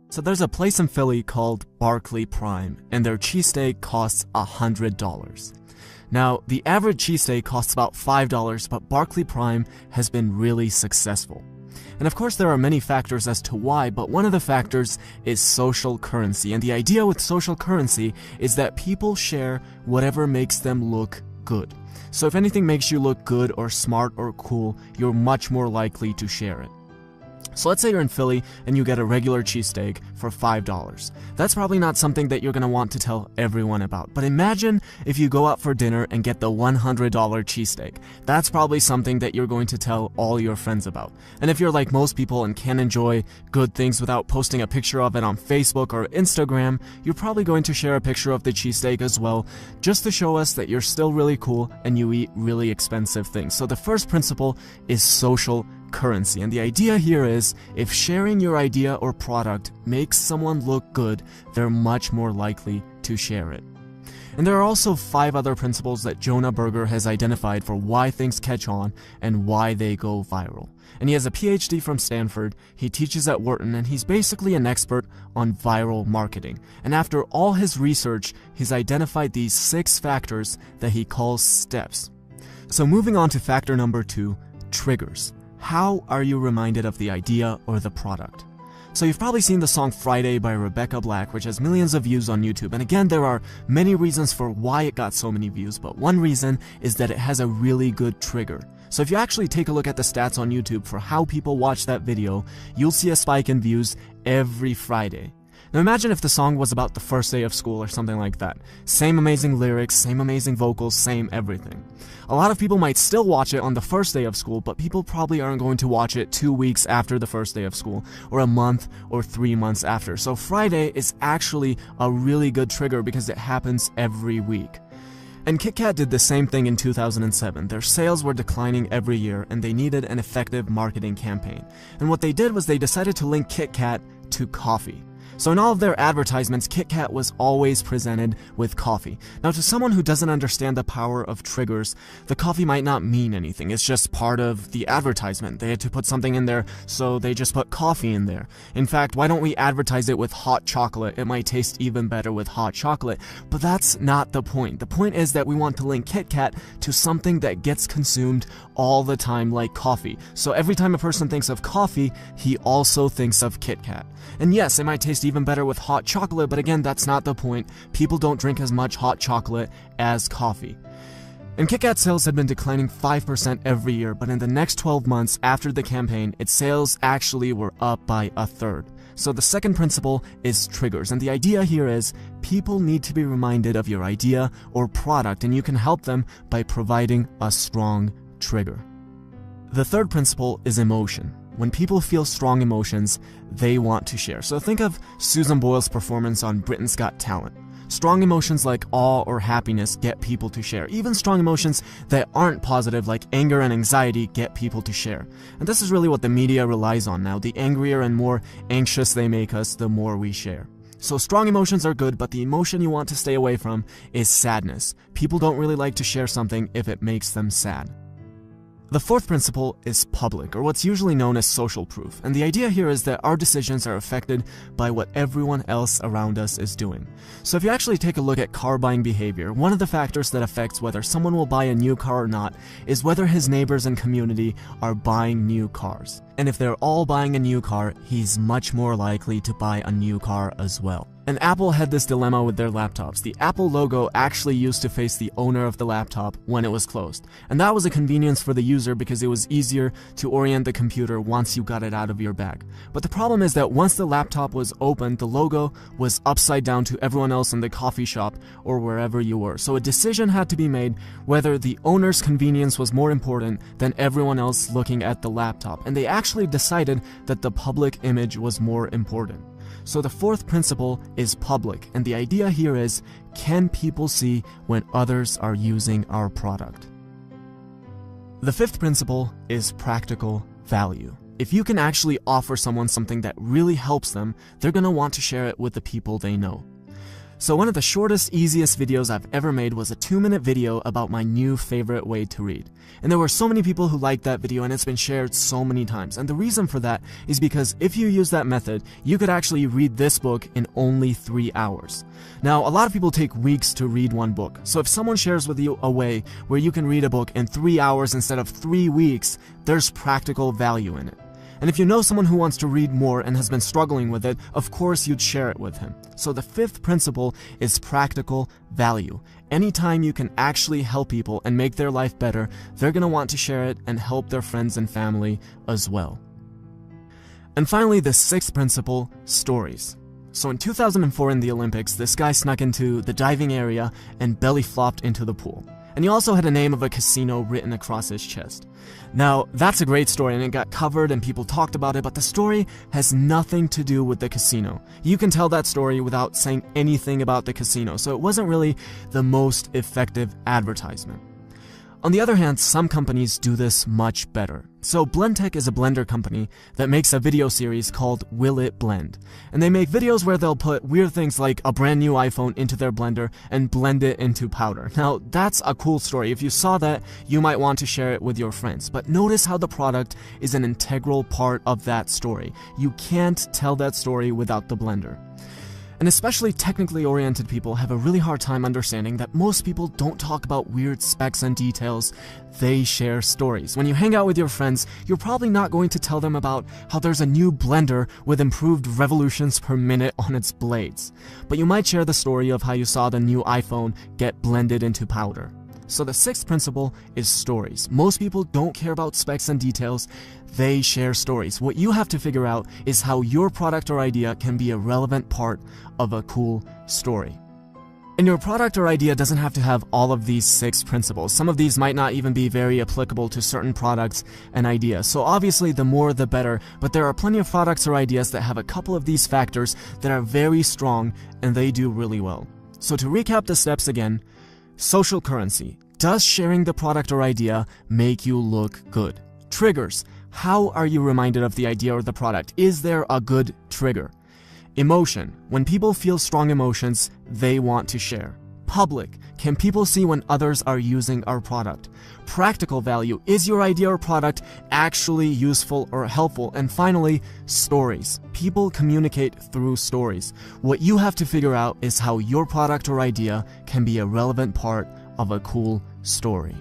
So there's a place in Philly called Barclay Prime, and their cheesesteak costs $100. Now, the average cheesesteak costs about $5, but Barclay Prime has been really successful. And of course there are many factors as to why, but one of the factors is social currency. And the idea with social currency is that people share whatever makes them look good. So if anything makes you look good or smart or cool, you're much more likely to share it. So let's say you're in Philly and you get a regular cheesesteak for $5. That's probably not something that you're going to want to tell everyone about. But imagine if you go out for dinner and get the $100 cheesesteak. That's probably something that you're going to tell all your friends about. And if you're like most people and can enjoy good things without posting a picture of it on Facebook or Instagram, you're probably going to share a picture of the cheesesteak as well, just to show us that you're still really cool and you eat really expensive things. So the first principle is social currency, and the idea here is if sharing your idea or product makes someone look good, they're much more likely to share it. And there are also 5 other principles that Jonah Berger has identified for why things catch on and why they go viral. And he has a PhD from Stanford, he teaches at Wharton, and he's basically an expert on viral marketing. And after all his research, he's identified these 6 factors that he calls steps. So moving on to factor number 2, triggers. How are you reminded of the idea or the product? So you've probably seen the song Friday by Rebecca Black, which has millions of views on YouTube. And again, there are many reasons for why it got so many views, but one reason is that it has a really good trigger. So if you actually take a look at the stats on YouTube for how people watch that video, you'll see a spike in views every Friday. Now imagine if the song was about the first day of school or something like that. Same amazing lyrics, same amazing vocals, same everything. A lot of people might still watch it on the first day of school, but people probably aren't going to watch it 2 weeks after the first day of school, or a month or 3 months after. So Friday is actually a really good trigger because it happens every week. And Kit Kat did the same thing in 2007. Their sales were declining every year and they needed an effective marketing campaign. And what they did was they decided to link Kit Kat to coffee. So in all of their advertisements, Kit Kat was always presented with coffee. Now to someone who doesn't understand the power of triggers, the coffee might not mean anything. It's just part of the advertisement. They had to put something in there, so they just put coffee in there. In fact, why don't we advertise it with hot chocolate? It might taste even better with hot chocolate. But that's not the point. The point is that we want to link Kit Kat to something that gets consumed all the time, like coffee. So every time a person thinks of coffee, he also thinks of Kit Kat. And yes, it might taste even better with hot chocolate, but again, that's not the point. People don't drink as much hot chocolate as coffee. And Kit Kat sales had been declining 5% every year, but in the next 12 months after the campaign, its sales actually were up by 1/3. So the second principle is triggers, and the idea here is people need to be reminded of your idea or product, and you can help them by providing a strong trigger. The third principle is emotion. When people feel strong emotions, they want to share. So think of Susan Boyle's performance on Britain's Got Talent. Strong emotions like awe or happiness get people to share. Even strong emotions that aren't positive like anger and anxiety get people to share. And this is really what the media relies on now. The angrier and more anxious they make us, the more we share. So strong emotions are good, but the emotion you want to stay away from is sadness. People don't really like to share something if it makes them sad. The fourth principle is public, or what's usually known as social proof, and the idea here is that our decisions are affected by what everyone else around us is doing. So if you actually take a look at car buying behavior, one of the factors that affects whether someone will buy a new car or not is whether his neighbors and community are buying new cars. And if they're all buying a new car, he's much more likely to buy a new car as well. And Apple had this dilemma with their laptops. The Apple logo actually used to face the owner of the laptop when it was closed. And that was a convenience for the user because it was easier to orient the computer once you got it out of your bag. But the problem is that once the laptop was opened, the logo was upside down to everyone else in the coffee shop or wherever you were. So a decision had to be made whether the owner's convenience was more important than everyone else looking at the laptop. And they actually decided that the public image was more important. So the fourth principle is public, and the idea here is, can people see when others are using our product? The fifth principle is practical value. If you can actually offer someone something that really helps them, they're going to want to share it with the people they know. So one of the shortest, easiest videos I've ever made was a 2-minute video about my new favorite way to read. And there were so many people who liked that video and it's been shared so many times. And the reason for that is because if you use that method, you could actually read this book in only 3 hours. Now, a lot of people take weeks to read one book. So if someone shares with you a way where you can read a book in 3 hours instead of 3 weeks, there's practical value in it. And if you know someone who wants to read more and has been struggling with it, of course you'd share it with him. So the 5th principle is practical value. Anytime you can actually help people and make their life better, they're going to want to share it and help their friends and family as well. And finally, the 6th principle, stories. So in 2004 in the Olympics, this guy snuck into the diving area and belly flopped into the pool. And he also had a name of a casino written across his chest. Now, that's a great story and it got covered and people talked about it, but the story has nothing to do with the casino. You can tell that story without saying anything about the casino, so it wasn't really the most effective advertisement. On the other hand, some companies do this much better. So Blendtec is a blender company that makes a video series called Will It Blend? And they make videos where they'll put weird things like a brand new iPhone into their blender and blend it into powder. Now, that's a cool story. If you saw that, you might want to share it with your friends. But notice how the product is an integral part of that story. You can't tell that story without the blender. And especially technically oriented people have a really hard time understanding that most people don't talk about weird specs and details, they share stories. When you hang out with your friends, you're probably not going to tell them about how there's a new blender with improved revolutions per minute on its blades. But you might share the story of how you saw the new iPhone get blended into powder. So the 6th principle is stories. Most people don't care about specs and details, they share stories. What you have to figure out is how your product or idea can be a relevant part of a cool story. And your product or idea doesn't have to have all of these 6 principles. Some of these might not even be very applicable to certain products and ideas. So obviously the more the better, but there are plenty of products or ideas that have a couple of these factors that are very strong and they do really well. So to recap the steps again, social currency. Does sharing the product or idea make you look good? Triggers. How are you reminded of the idea or the product? Is there a good trigger? Emotion. When people feel strong emotions, they want to share. Public. Can people see when others are using our product? Practical value. Is your idea or product actually useful or helpful? And finally, stories. People communicate through stories. What you have to figure out is how your product or idea can be a relevant part of a cool story.